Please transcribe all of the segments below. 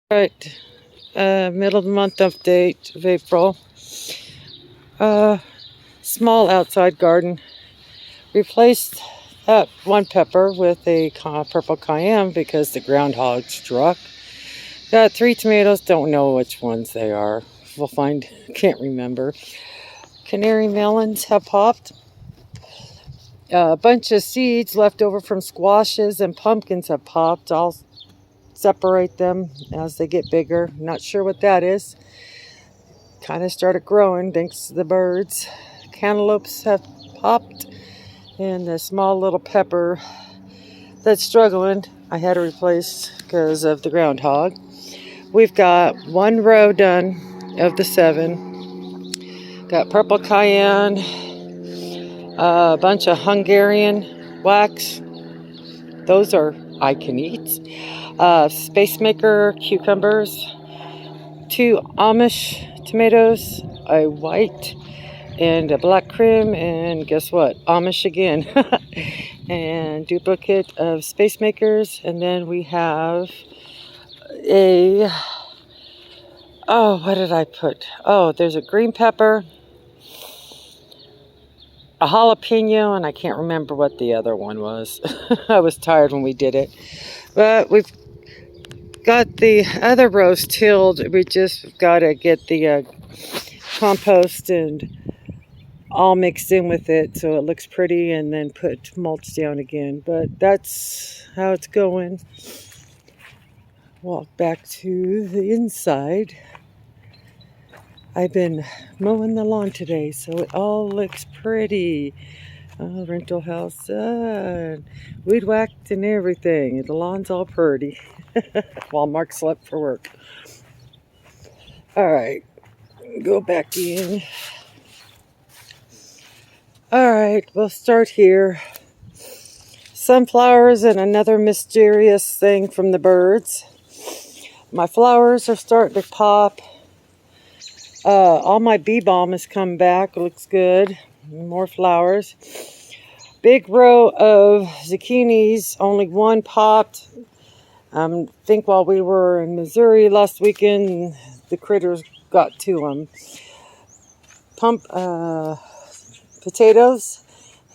Right, middle of the month update of April. Uh, Small outside garden. Replaced that one pepper with a purple cayenne because the groundhog struck. Got three tomatoes, don't know which ones they are. We'll find, can't remember. Canary melons have popped. A bunch of seeds left over from squashes and pumpkins have popped. I'll separate them as they get bigger. Not sure what that is. Kind of started growing thanks to the birds. Cantaloupes have popped, and the small little pepper that's struggling I had to replace because of the groundhog. We've got one row done of the 7. Got purple cayenne, a bunch of Hungarian wax. Those are I can eat. Space Maker cucumbers, 2 Amish tomatoes, a white and a black cream, and guess what? Amish again. And duplicate of Space Makers. And then we have a, what did I put? Oh, there's a green pepper, a jalapeno, and I can't remember what the other one was. I was tired when we did it. But we've got the other rows tilled. We just got to get the compost and all mixed in with it so it looks pretty, and then put mulch down again. But that's how it's going. Walk back to the inside. I've been mowing the lawn today, so it all looks pretty. Rental house, weed whacked and everything. The lawn's all pretty. While Mark slept for work. All right, go back in. All right, we'll start here. Sunflowers and another mysterious thing from the birds. My flowers are starting to pop. All my bee balm has come back. It looks good. More flowers. Big row of zucchinis. Only one popped. I think while we were in Missouri last weekend, the critters got to them. Potatoes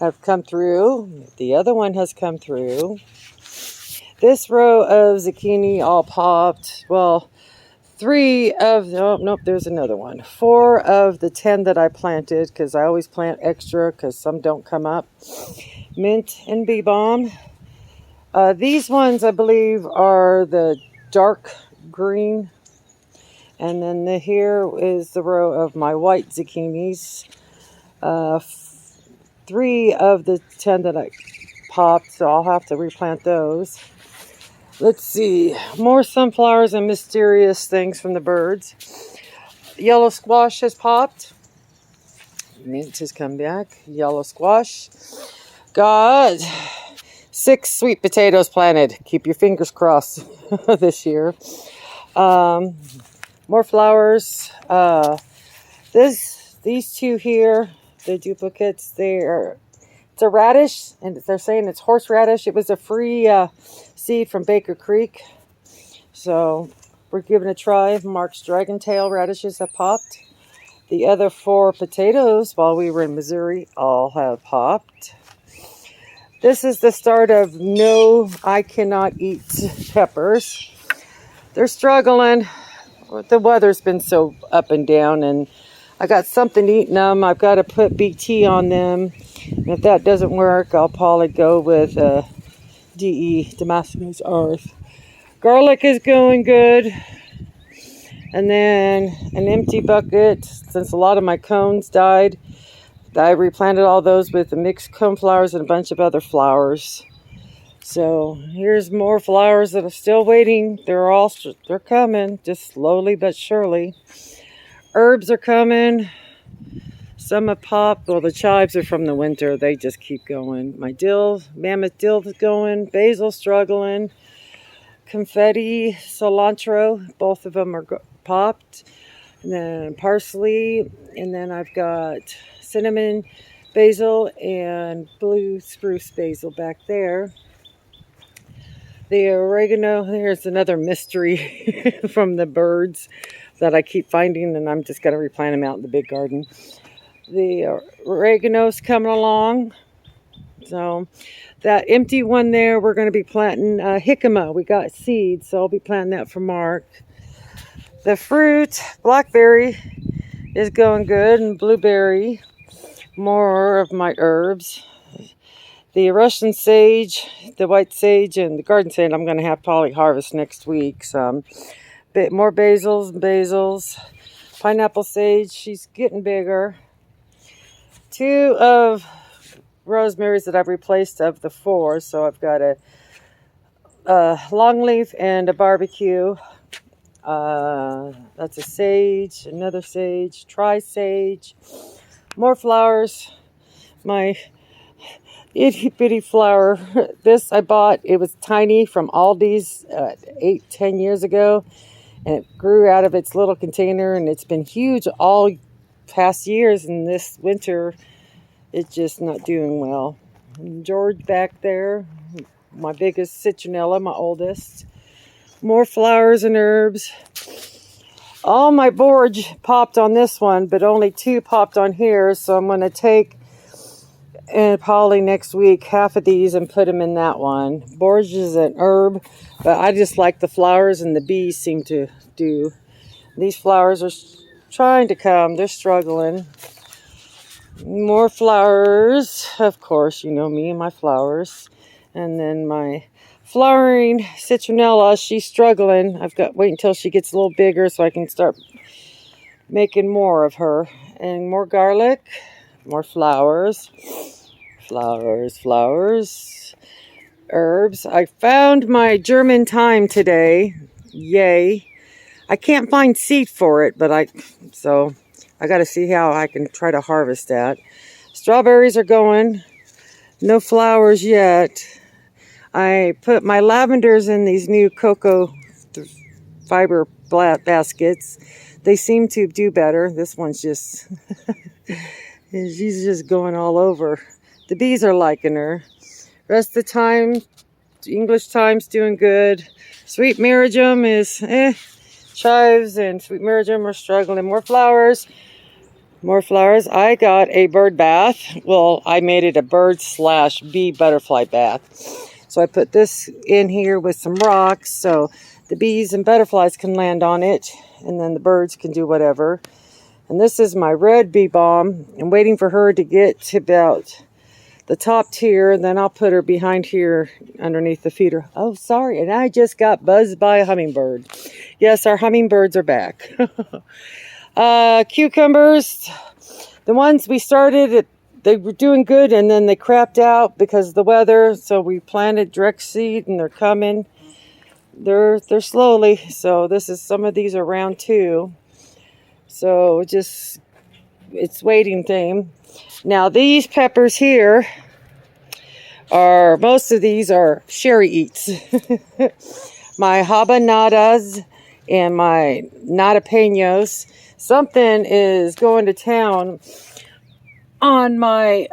have come through. The other one has come through. This row of zucchini all popped. Well, 3 of, oh, nope, there's another one. 4 of the 10 that I planted, because I always plant extra because some don't come up. Mint and bee balm. These ones, I believe, are the dark green. And then here is the row of my white zucchinis. 3 of the 10 that I popped, so I'll have to replant those. Let's see, more sunflowers and mysterious things from the birds. Yellow squash has popped. Mint has come back. Yellow squash. Got 6 sweet potatoes planted. Keep your fingers crossed this year. More flowers. These 2 here, the duplicates, it's a radish, and they're saying it's horseradish. It was a free seed from Baker Creek. So we're giving it a try. Mark's dragon tail radishes have popped. The other 4 potatoes, while we were in Missouri, all have popped. This is the start of no, I cannot eat peppers. They're struggling. The weather's been so up and down, and I got something eating them. I've got to put BT on them. And if that doesn't work, I'll probably go with DE, Damascus Earth. Garlic is going good. And then an empty bucket, since a lot of my cones died. I replanted all those with the mixed cone flowers and a bunch of other flowers. So here's more flowers that are still waiting. They're coming, just slowly but surely. Herbs are coming. Some have popped. Well, the chives are from the winter. They just keep going. My mammoth dill is going. Basil struggling. Confetti, cilantro, both of them are popped. And then parsley. And then I've got cinnamon basil and blue spruce basil back there. The oregano, there's another mystery from the birds that I keep finding, and I'm just going to replant them out in the big garden. The oregano's coming along. So that empty one there, we're going to be planting jicama. We got seeds, so I'll be planting that for Mark. The fruit, blackberry, is going good, and blueberry. More of my herbs. The Russian sage, the white sage, and the garden sage, I'm going to have probably harvest next week. Some bit more basils. Pineapple sage, she's getting bigger. 2 of rosemaries that I've replaced of the 4. So I've got a longleaf and a barbecue. That's a sage, another sage, tri-sage. More flowers. My itty bitty flower. This I bought. It was tiny from Aldi's 8-10 years ago, and it grew out of its little container, and it's been huge all past years, and this winter it's just not doing well. And George back there, my biggest citronella, my oldest. More flowers and herbs. All my borage popped on this one, but only 2 popped on here, so I'm going to take and probably next week half of these and put them in that one. Borage is an herb, but I just like the flowers, and the bees seem to do. These flowers are trying to come. They're struggling. More flowers. Of course, you know me and my flowers. And then my flowering citronella, she's struggling. I've got wait until she gets a little bigger so I can start making more of her. And more garlic. More flowers. Flowers. Herbs. I found my German thyme today. Yay. I can't find seed for it, but I got to see how I can try to harvest that. Strawberries are going. No flowers yet. I put my lavenders in these new cocoa fiber baskets. They seem to do better. This one's just, she's just going all over. The bees are liking her. Rest of the time, English thyme's doing good. Sweet marjoram is chives and sweet marjoram are struggling. More flowers. I got a bird bath. Well, I made it a bird/bee butterfly bath. So I put this in here with some rocks so the bees and butterflies can land on it, and then the birds can do whatever. And this is my red bee balm. I'm waiting for her to get to about the top tier, and then I'll put her behind here underneath the feeder. Oh, sorry, and I just got buzzed by a hummingbird. Yes, our hummingbirds are back. Cucumbers, the ones we started, they were doing good, and then they crapped out because of the weather, so we planted direct seed, and they're coming. They're slowly, so some of these are round 2. So just, it's waiting thing. Now these peppers here most of these are Sherry eats. My habanadas and my nadapeños. Something is going to town on my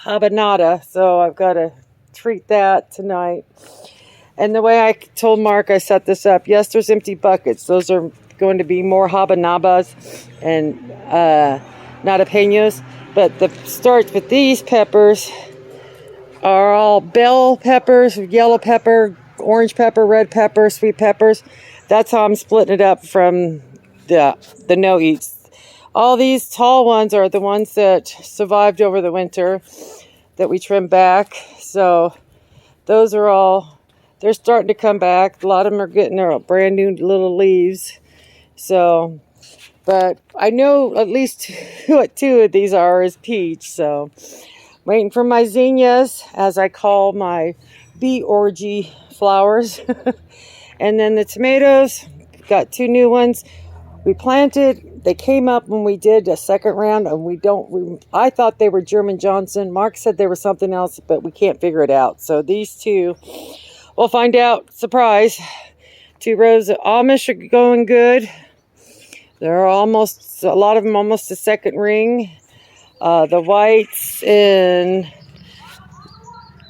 habanada, so I've got to treat that tonight. And the way I told Mark I set this up, yes, there's empty buckets. Those are going to be more habaneras and nadapeños. But the start with these peppers are all bell peppers, yellow pepper, orange pepper, red pepper, sweet peppers. That's how I'm splitting it up from the no-eats. All these tall ones are the ones that survived over the winter that we trimmed back. So those are all, they're starting to come back. A lot of them are getting their brand new little leaves. So, but I know at least what 2 of these is peach. So waiting for my zinnias, as I call my bee orgy flowers. And then the tomatoes, got 2 new ones. We planted, they came up when we did a second round, and I thought they were German Johnson. Mark said they were something else, but we can't figure it out. So these 2, we'll find out. Surprise. 2 rows of Amish are going good. They're a lot of them almost a second ring. The whites and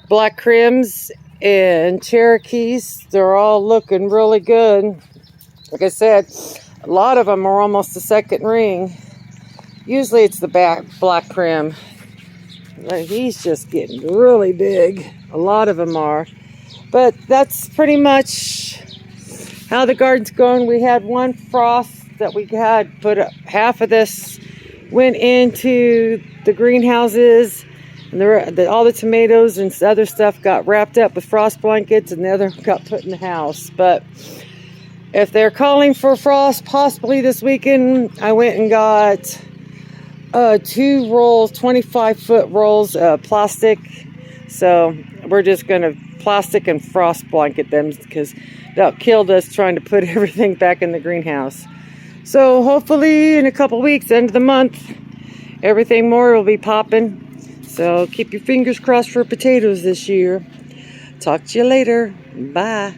black crims and Cherokees. They're all looking really good. Like I said, a lot of them are almost a second ring. Usually it's the black prim. He's just getting really big. A lot of them are. But that's pretty much how the garden's going. We had one frost that we had put up. Half of this went into the greenhouses, and all the tomatoes and other stuff got wrapped up with frost blankets, and the other got put in the house. But if they're calling for frost possibly this weekend, I went and got 2 rolls, 25-foot rolls of plastic. So we're just going to plastic and frost blanket them because that killed us trying to put everything back in the greenhouse. So hopefully in a couple weeks, end of the month, everything more will be popping. So keep your fingers crossed for potatoes this year. Talk to you later. Bye.